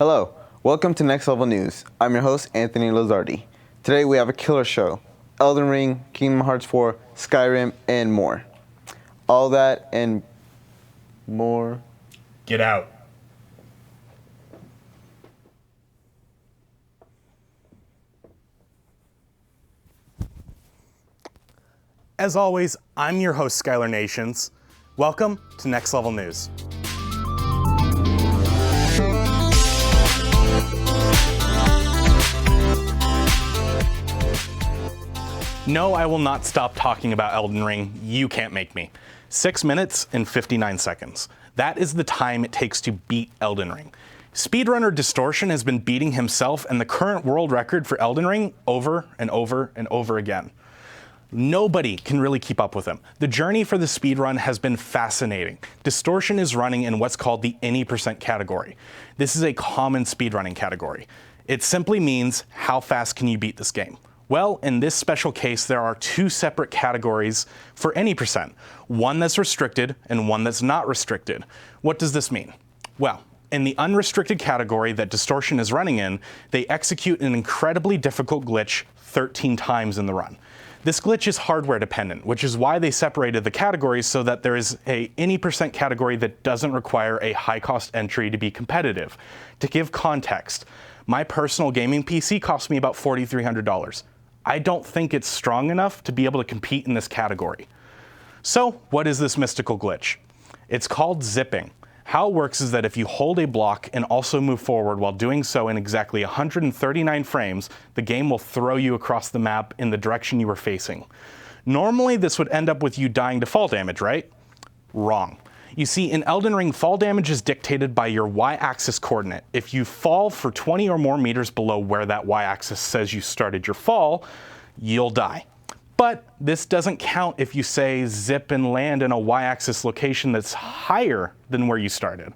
Hello, welcome to Next Level News. I'm your host, Anthony Lazardi. Today we have a killer show: Elden Ring, Kingdom Hearts 4, Skyrim, and more. All that and more. Get out. As always, I'm your host, Skyler Nations. Welcome to Next Level News. No, I will not stop talking about Elden Ring. You can't make me. 6 minutes and 59 seconds. That is the time it takes to beat Elden Ring. Speedrunner Distortion has been beating himself and the current world record for Elden Ring over and over and over again. Nobody can really keep up with him. The journey for the speedrun has been fascinating. Distortion is running in what's called the any percent category. This is a common speedrunning category. It simply means how fast can you beat this game. Well, in this special case, there are two separate categories for any percent, one that's restricted and one that's not restricted. What does this mean? Well, in the unrestricted category that Distortion is running in, they execute an incredibly difficult glitch 13 times in the run. This glitch is hardware dependent, which is why they separated the categories so that there is a any percent category that doesn't require a high cost entry to be competitive. To give context, my personal gaming PC cost me about $4,300. I don't think it's strong enough to be able to compete in this category. So what is this mystical glitch? It's called zipping. How it works is that if you hold a block and also move forward while doing so in exactly 139 frames, the game will throw you across the map in the direction you were facing. Normally this would end up with you dying to fall damage, right? Wrong. You see, in Elden Ring, fall damage is dictated by your y-axis coordinate. If you fall for 20 or more meters below where that y-axis says you started your fall, you'll die. But this doesn't count if you, say, zip and land in a y-axis location that's higher than where you started.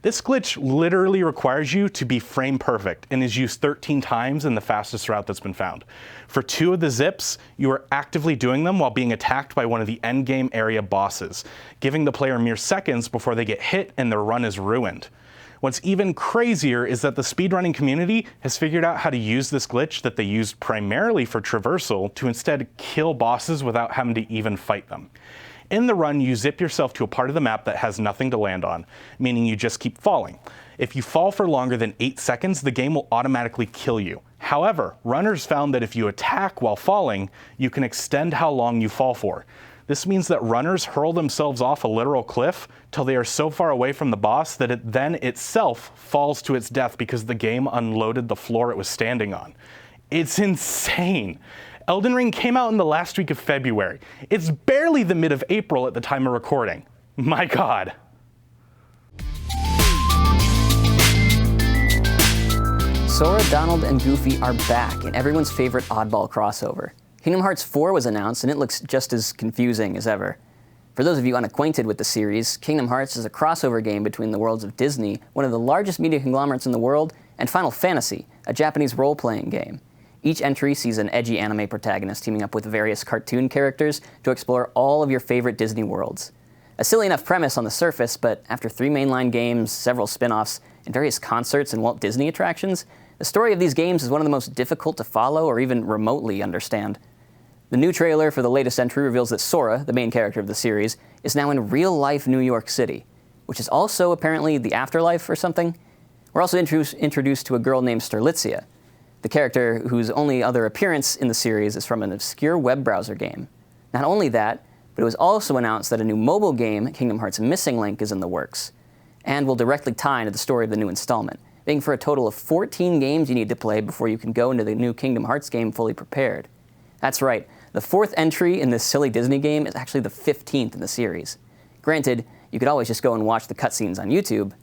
This glitch literally requires you to be frame perfect and is used 13 times in the fastest route that's been found. For 2 of the zips, you are actively doing them while being attacked by one of the endgame area bosses, giving the player mere seconds before they get hit and their run is ruined. What's even crazier is that the speedrunning community has figured out how to use this glitch that they used primarily for traversal to instead kill bosses without having to even fight them. In the run, you zip yourself to a part of the map that has nothing to land on, meaning you just keep falling. If you fall for longer than 8 seconds, the game will automatically kill you. However, runners found that if you attack while falling, you can extend how long you fall for. This means that runners hurl themselves off a literal cliff till they are so far away from the boss that it then itself falls to its death because the game unloaded the floor it was standing on. It's insane. Elden Ring came out in the last week of February. It's barely the mid of April at the time of recording. My God. Sora, Donald, and Goofy are back in everyone's favorite oddball crossover. Kingdom Hearts 4 was announced, and it looks just as confusing as ever. For those of you unacquainted with the series, Kingdom Hearts is a crossover game between the worlds of Disney, one of the largest media conglomerates in the world, and Final Fantasy, a Japanese role-playing game. Each entry sees an edgy anime protagonist teaming up with various cartoon characters to explore all of your favorite Disney worlds. A silly enough premise on the surface, but after 3 mainline games, several spin-offs, and various concerts and Walt Disney attractions, the story of these games is one of the most difficult to follow or even remotely understand. The new trailer for the latest entry reveals that Sora, the main character of the series, is now in real-life New York City, which is also apparently the afterlife or something. We're also introduced to a girl named Sterlitzia, the character whose only other appearance in the series is from an obscure web browser game. Not only that, but it was also announced that a new mobile game, Kingdom Hearts Missing Link, is in the works, and will directly tie into the story of the new installment, making for a total of 14 games you need to play before you can go into the new Kingdom Hearts game fully prepared. That's right, the 4th entry in this silly Disney game is actually the 15th in the series. Granted, you could always just go and watch the cutscenes on YouTube,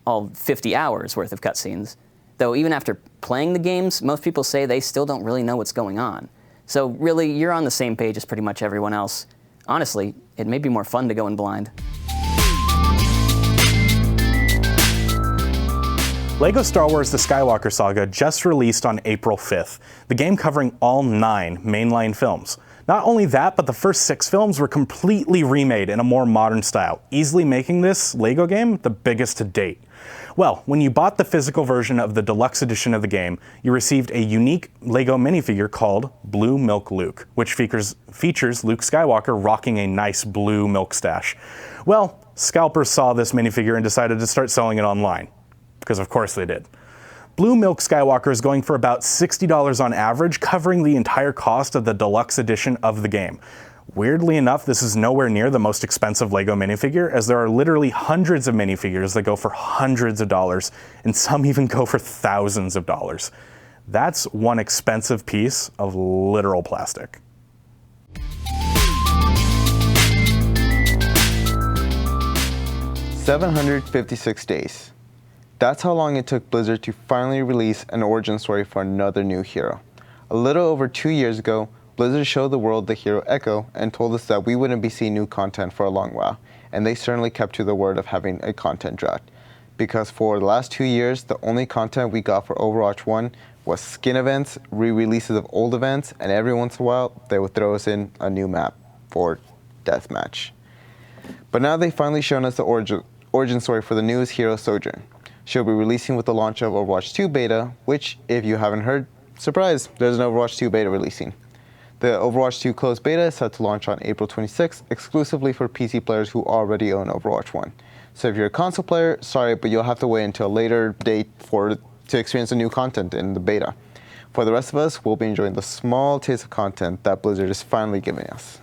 all 50 hours worth of cutscenes. Though even after playing the games, most people say they still don't really know what's going on. So really, you're on the same page as pretty much everyone else. Honestly, it may be more fun to go in blind. LEGO Star Wars The Skywalker Saga just released on April 5th, the game covering all 9 mainline films. Not only that, but the first 6 films were completely remade in a more modern style, easily making this LEGO game the biggest to date. Well, when you bought the physical version of the deluxe edition of the game, you received a unique LEGO minifigure called Blue Milk Luke, which features Luke Skywalker rocking a nice blue milk stash. Well, scalpers saw this minifigure and decided to start selling it online, because of course they did. Blue Milk Skywalker is going for about $60 on average, covering the entire cost of the deluxe edition of the game. Weirdly enough, this is nowhere near the most expensive LEGO minifigure, as there are literally hundreds of minifigures that go for hundreds of dollars, and some even go for thousands of dollars. That's one expensive piece of literal plastic. $756 days. That's how long it took Blizzard to finally release an origin story for another new hero. A little over 2 years ago, Blizzard showed the world the hero Echo and told us that we wouldn't be seeing new content for a long while, and they certainly kept to the word of having a content drought. Because for the last 2 years, the only content we got for Overwatch 1 was skin events, re-releases of old events, and every once in a while, they would throw us in a new map for Deathmatch. But now they've finally shown us the origin story for the newest hero, Sojourn. She'll be releasing with the launch of Overwatch 2 beta, which, if you haven't heard, surprise, there's an Overwatch 2 beta releasing. The Overwatch 2 closed beta is set to launch on April 26th, exclusively for PC players who already own Overwatch 1. So if you're a console player, sorry, but you'll have to wait until a later date to experience the new content in the beta. For the rest of us, we'll be enjoying the small taste of content that Blizzard is finally giving us.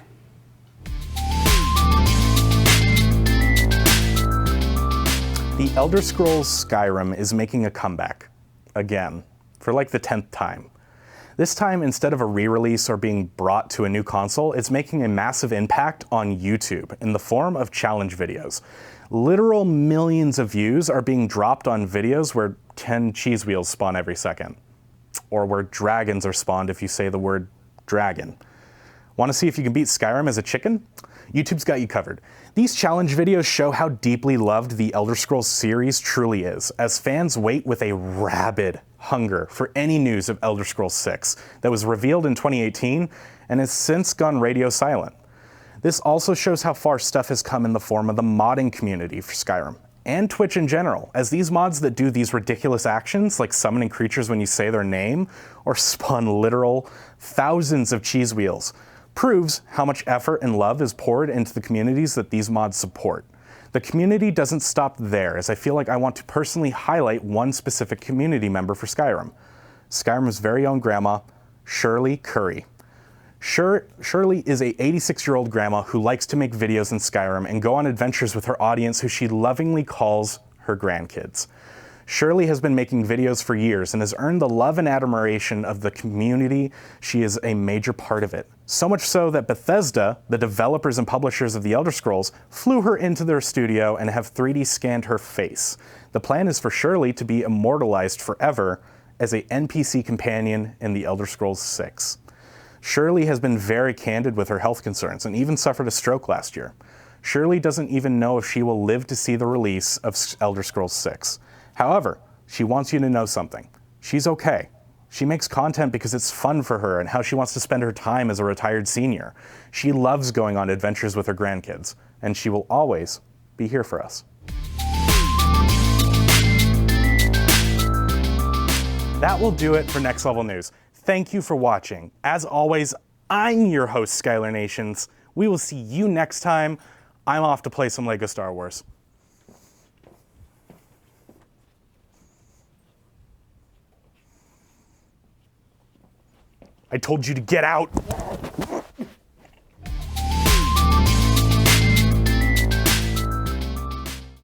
The Elder Scrolls Skyrim is making a comeback, again, for like the 10th time. This time, instead of a re-release or being brought to a new console, it's making a massive impact on YouTube in the form of challenge videos. Literal millions of views are being dropped on videos where 10 cheese wheels spawn every second, or where dragons are spawned if you say the word dragon. Want to see if you can beat Skyrim as a chicken? YouTube's got you covered. These challenge videos show how deeply loved the Elder Scrolls series truly is, as fans wait with a rabid hunger for any news of Elder Scrolls 6 that was revealed in 2018 and has since gone radio silent. This also shows how far stuff has come in the form of the modding community for Skyrim, and Twitch in general, as these mods that do these ridiculous actions, like summoning creatures when you say their name, or spawn literal thousands of cheese wheels, proves how much effort and love is poured into the communities that these mods support. The community doesn't stop there, as I feel like I want to personally highlight one specific community member for Skyrim. Skyrim's very own grandma, Shirley Curry. Shirley is a 86-year-old grandma who likes to make videos in Skyrim and go on adventures with her audience, who she lovingly calls her grandkids. Shirley has been making videos for years and has earned the love and admiration of the community. She is a major part of it. So much so that Bethesda, the developers and publishers of the Elder Scrolls, flew her into their studio and have 3D scanned her face. The plan is for Shirley to be immortalized forever as a NPC companion in the Elder Scrolls 6. Shirley has been very candid with her health concerns and even suffered a stroke last year. Shirley doesn't even know if she will live to see the release of Elder Scrolls 6. However, she wants you to know something. She's okay. She makes content because it's fun for her and how she wants to spend her time as a retired senior. She loves going on adventures with her grandkids, and she will always be here for us. That will do it for Next Level News. Thank you for watching. As always, I'm your host, Skyler Nations. We will see you next time. I'm off to play some LEGO Star Wars. I told you to get out.